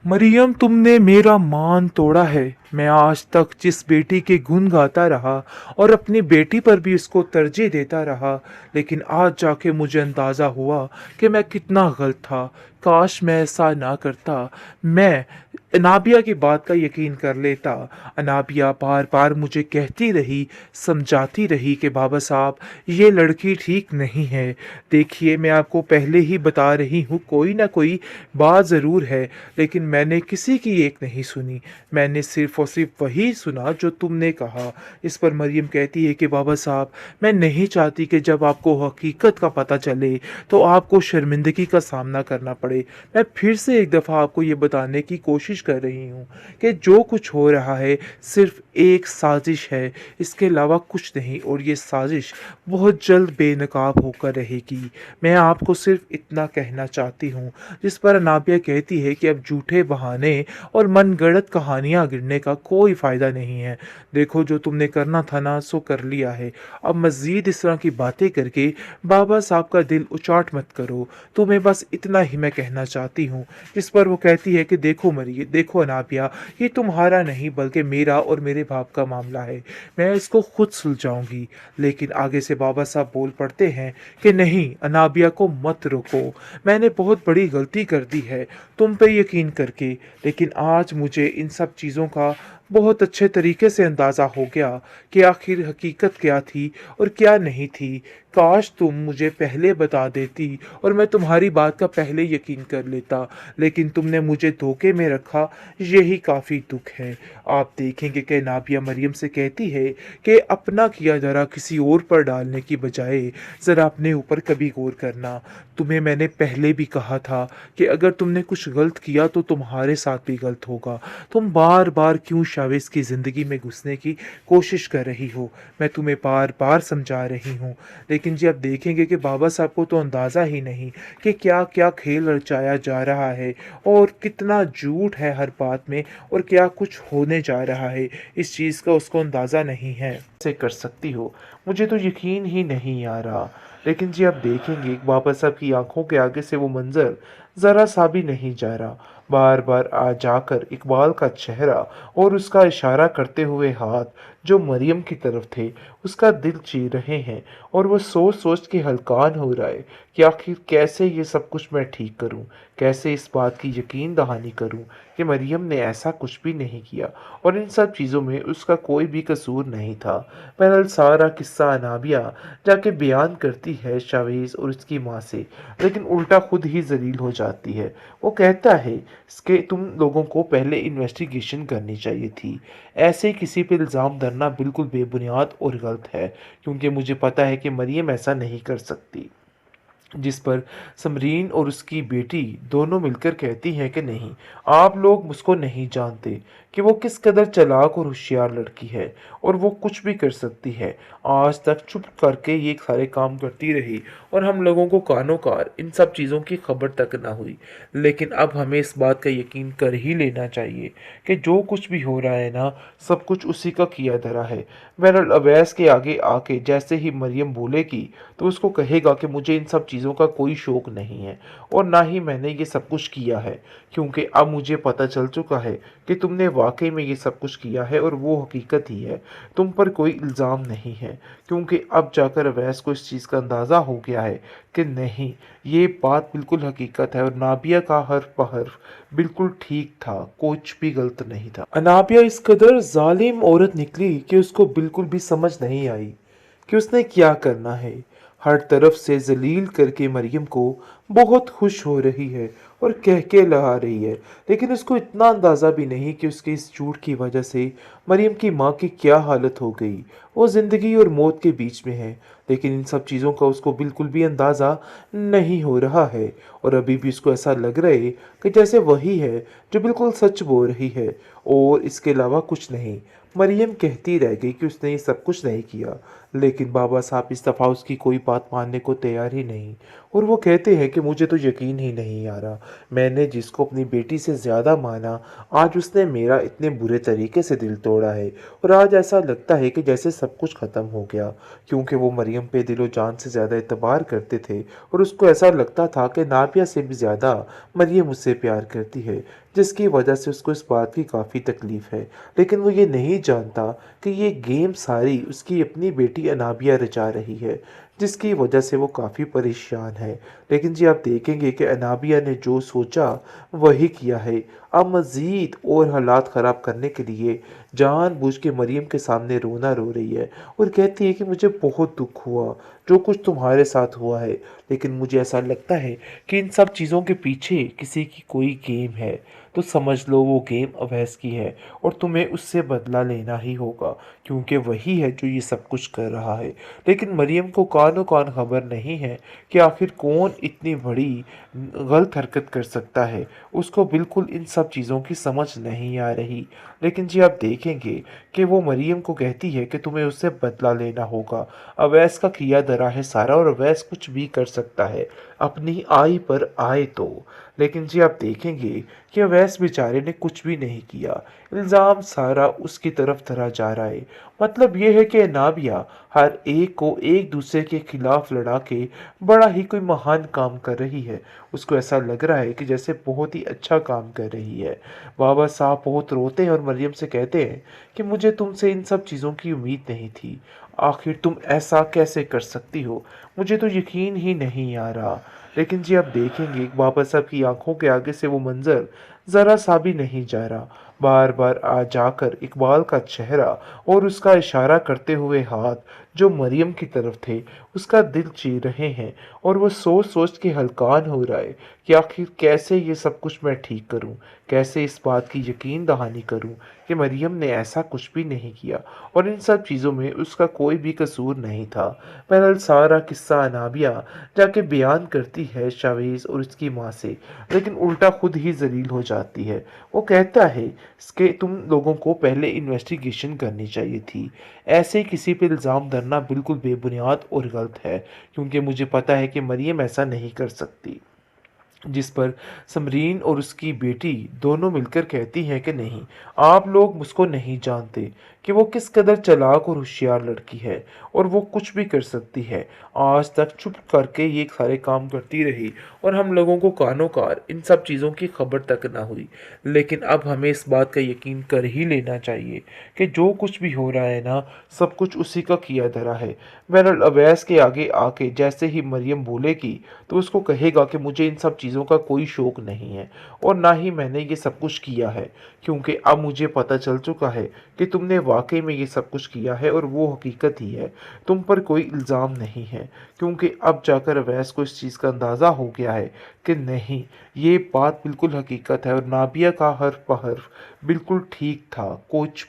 मरियम, तुमने मेरा मान तोड़ा है। मैं आज तक जिस बेटी के गुण गाता रहा और अपनी बेटी पर भी उसको तरजीह देता रहा, लेकिन आज जाके मुझे अंदाज़ा हुआ कि मैं कितना गलत था। काश मैं ऐसा ना करता। मैं अनाबिया की बात का यकीन कर लेता। अनाबिया बार बार मुझे कहती रही, समझाती रही कि बाबा साहब, ये लड़की ठीक नहीं है। देखिए, मैं आपको पहले ही बता रही हूँ, कोई ना कोई बात ज़रूर है। लेकिन मैंने किसी की एक नहीं सुनी। मैंने सिर्फ और सिर्फ वही सुना जो तुमने कहा। इस पर मरियम कहती है कि बाबा साहब, मैं नहीं चाहती कि जब आपको हकीकत का पता चले तो आपको शर्मिंदगी का सामना करना पड़े। मैं फिर से एक दफ़ा आपको ये बताने की कोशिश कर रही हूँ कि जो कुछ हो रहा है सिर्फ एक साजिश है, इसके अलावा कुछ नहीं, और ये साजिश बहुत जल्द बेनकाब होकर रहेगी। मैं आपको सिर्फ इतना कहना चाहती हूँ। जिस पर अनाबिया कहती है कि अब झूठे बहाने और मनगढ़ंत कहानियां गिढ़ने का कोई फ़ायदा नहीं है। देखो, जो तुमने करना था ना, सो कर लिया है। अब मज़ीद इस तरह की बातें करके बाबा साहब का दिल उचाट मत करो। तुम्हें बस इतना ही मैं कहना चाहती हूँ। जिस पर वो कहती है कि देखो मरिए, देखो अनाबिया, ये तुम्हारा नहीं बल्कि मेरा और मेरे बाप का मामला है। मैं इसको खुद सुलझाऊंगी। लेकिन आगे से बाबा साहब बोल पड़ते हैं कि नहीं, अनाबिया को मत रोको। मैंने बहुत बड़ी गलती कर दी है तुम पे यकीन करके। लेकिन आज मुझे इन सब चीज़ों का बहुत अच्छे तरीके से अंदाज़ा हो गया कि आखिर हकीकत क्या थी और क्या नहीं थी। काश तुम मुझे पहले बता देती और मैं तुम्हारी बात का पहले यकीन कर लेता। लेकिन तुमने मुझे धोखे में रखा, यही काफ़ी दुख है। आप देखेंगे कि नाबिया मरियम से कहती है कि अपना किया जरा किसी और पर डालने की बजाय ज़रा अपने ऊपर कभी गौर करना। तुम्हें मैंने पहले भी कहा था कि अगर तुमने कुछ गलत किया तो तुम्हारे साथ भी गलत होगा। तुम बार बार क्यों शावेज की ज़िंदगी में घुसने की कोशिश कर रही हो? मैं तुम्हें बार बार समझा रही हूँ। लेकिन जी, आप देखेंगे कि बाबा साहब को तो अंदाज़ा ही नहीं कि क्या क्या खेल रचाया जा रहा है और कितना झूठ है हर बात में, और क्या कुछ होने जा रहा है इस चीज़ का उसको अंदाज़ा नहीं है। कैसे कर सकती हो? मुझे तो यकीन ही नहीं आ रहा। लेकिन जी, आप देखेंगे बाबा साहब की आंखों के आगे से वो मंजर ज़रा सा भी नहीं जा रहा। बार बार आ जाकर इकबाल का चेहरा और उसका इशारा करते हुए हाथ जो मरियम की तरफ थे, उसका दिल चीर रहे हैं। और वो सोच सोच के हलकान हो रहा है कि आखिर कैसे ये सब कुछ मैं ठीक करूं, कैसे इस बात की यकीन दहानी करूं कि मरियम ने ऐसा कुछ भी नहीं किया और इन सब चीज़ों में उसका कोई भी कसूर नहीं था। बहरहाल सारा किस्सा अनाबिया जाके बयान करती है शावेज और उसकी माँ से, लेकिन उल्टा खुद ही जलील हो जाती है। वो कहता है कि तुम लोगों को पहले इन्वेस्टिगेशन करनी चाहिए थी। ऐसे किसी पे इल्ज़ाम धरना बिल्कुल बेबुनियाद और गलत है, क्योंकि मुझे पता है कि मरियम ऐसा नहीं कर सकती। जिस पर समरीन और उसकी बेटी दोनों मिलकर कहती हैं कि नहीं, आप लोग उसको नहीं जानते कि वो किस कदर चालाक और होशियार लड़की है और वो कुछ भी कर सकती है। आज तक चुप करके ये सारे काम करती रही और हम लोगों को कानों कार इन सब चीज़ों की खबर तक ना हुई। लेकिन अब हमें इस बात का यकीन कर ही लेना चाहिए कि जो कुछ भी हो रहा है ना, सब कुछ उसी का किया धरा है। बहरहाल अवैस के आगे आके जैसे ही मरियम बोलेगी तो उसको कहेगा कि मुझे इन सब चीज़ों का कोई शौक नहीं है और ना ही मैंने ये सब कुछ किया है, क्योंकि अब मुझे पता चल चुका है कि तुमने वाकई में ये सब कुछ किया है और वो हकीकत ही है। तुम पर कोई इल्ज़ाम नहीं है, क्योंकि अब जाकर अवैस को इस चीज़ का अंदाज़ा हो गया है कि नहीं, ये बात बिल्कुल हकीकत है और नाबिया का हर्फ बहर्फ बिल्कुल ठीक था, कुछ भी गलत नहीं था। अनाबिया इस कदर जालिम औरत निकली कि उसको बिल्कुल भी समझ नहीं आई कि उसने क्या करना है। हर तरफ से जलील करके मरियम को बहुत खुश हो रही है और कह के लगा रही है, लेकिन उसको इतना अंदाज़ा भी नहीं कि उसके इस झूठ की वजह से मरियम की माँ की क्या हालत हो गई। वो ज़िंदगी और मौत के बीच में है, लेकिन इन सब चीज़ों का उसको बिल्कुल भी अंदाज़ा नहीं हो रहा है। और अभी भी उसको ऐसा लग रहा है कि जैसे वही है जो बिल्कुल सच बोल रही है और इसके अलावा कुछ नहीं। मरियम कहती रह गई कि उसने ये सब कुछ नहीं किया, लेकिन बाबा साहब इस दफ़ा उसकी कोई बात मानने को तैयार ही नहीं। और वो कहते हैं कि मुझे तो यकीन ही नहीं आ रहा, मैंने जिसको अपनी बेटी से ज़्यादा माना, आज उसने मेरा इतने बुरे तरीके से दिल तोड़ा है। और आज ऐसा लगता है कि जैसे सब कुछ ख़त्म हो गया, क्योंकि वो मरियम पे दिलो जान से ज़्यादा एतबार करते थे और उसको ऐसा लगता था कि नाबिया से भी ज़्यादा मरियम उससे प्यार करती है, जिसकी वजह से उसको इस बात की काफ़ी तकलीफ़ है। लेकिन वो ये नहीं जानता कि ये गेम सारी उसकी अपनी बेटी अनाबिया रचा रही है, जिसकी वजह से वो काफ़ी परेशान है। लेकिन जी आप देखेंगे कि अनाबिया ने जो सोचा वही किया है। अब मज़ीद और हालात ख़राब करने के लिए जानबूझ के मरियम के सामने रोना रो रही है और कहती है कि मुझे बहुत दुख हुआ जो कुछ तुम्हारे साथ हुआ है, लेकिन मुझे ऐसा लगता है कि इन सब चीज़ों के पीछे किसी की कोई गेम है। तो समझ लो वो गेम अवैस की है और तुम्हें उससे बदला लेना ही होगा, क्योंकि वही है जो ये सब कुछ कर रहा है। लेकिन मरियम को कानो कान खबर नहीं है कि आखिर कौन इतनी बड़ी गलत हरकत कर सकता है। उसको बिल्कुल इन सब चीज़ों की समझ नहीं आ रही। लेकिन जी आप देखेंगे कि वो मरियम को कहती है कि तुम्हें उससे बदला लेना होगा। अवैस का किया धरा है सारा और अवैस कुछ भी कर सकता है अपनी आई पर आए तो। लेकिन जी आप देखेंगे कि अवैस बेचारे ने कुछ भी नहीं किया। इल्ज़ाम सारा उसकी तरफ धरा जा रहा है। मतलब ये है कि नाबिया हर एक को एक दूसरे के खिलाफ लड़ा के बड़ा ही कोई महान काम कर रही है। उसको ऐसा लग रहा है कि जैसे बहुत ही अच्छा काम कर रही है। बाबा साहब बहुत रोते हैं और मरियम से कहते हैं कि मुझे तुमसे इन सब चीज़ों की उम्मीद नहीं थी। आखिर तुम ऐसा कैसे कर सकती हो? मुझे तो यकीन ही नहीं आ रहा। लेकिन जी आप देखेंगे बाबा साहब की आंखों के आगे से वो मंजर ज़रा सा भी नहीं जा रहा। बार बार आ जाकर इकबाल का चेहरा और उसका इशारा करते हुए हाथ जो मरियम की तरफ थे, उसका दिल चीर रहे हैं और वो सोच सोच के हलकान हो रहा है कि आखिर कैसे ये सब कुछ मैं ठीक करूं, कैसे इस बात की यकीन दहानी करूं कि मरियम ने ऐसा कुछ भी नहीं किया और इन सब चीज़ों में उसका कोई भी कसूर नहीं था। बहरहाल सारा किस्सा अनाबिया जाके बयान करती है शावेज़ और उसकी माँ से, लेकिन उल्टा खुद ही जलील हो जाती है। वो कहता है कि तुम लोगों को पहले इन्वेस्टिगेशन करनी चाहिए थी। ऐसे किसी पे इल्ज़ाम धरना बिल्कुल बेबुनियाद और गलत है, क्योंकि मुझे पता है कि मरियम ऐसा नहीं कर सकती। जिस पर समरीन और उसकी बेटी दोनों मिलकर कहती हैं कि नहीं, आप लोग उसको नहीं जानते कि वो किस कदर चालाक और होशियार लड़की है और वो कुछ भी कर सकती है। आज तक चुप करके ये सारे काम करती रही और हम लोगों को कानो कार इन सब चीज़ों की खबर तक ना हुई। लेकिन अब हमें इस बात का यकीन कर ही लेना चाहिए कि जो कुछ भी हो रहा है ना, सब कुछ उसी का किया धरा है। बहरहाल अवैस के आगे आके जैसे ही मरियम बोलेगी तो उसको कहेगा कि मुझे इन सब चीज़ों का कोई शौक नहीं है और ना ही मैंने ये सब कुछ किया है, क्योंकि अब मुझे पता चल चुका है कि तुमने वाकई में ये सब कुछ किया है और वो हकीकत ही है। तुम पर कोई इल्ज़ाम नहीं है, क्योंकि अब जाकर अवैस को इस चीज़ का अंदाज़ा हो गया है कि नहीं, ये बात बिल्कुल हकीकत है और नाबिया का हर्फ बहर्फ बिल्कुल ठीक था। कुछ भी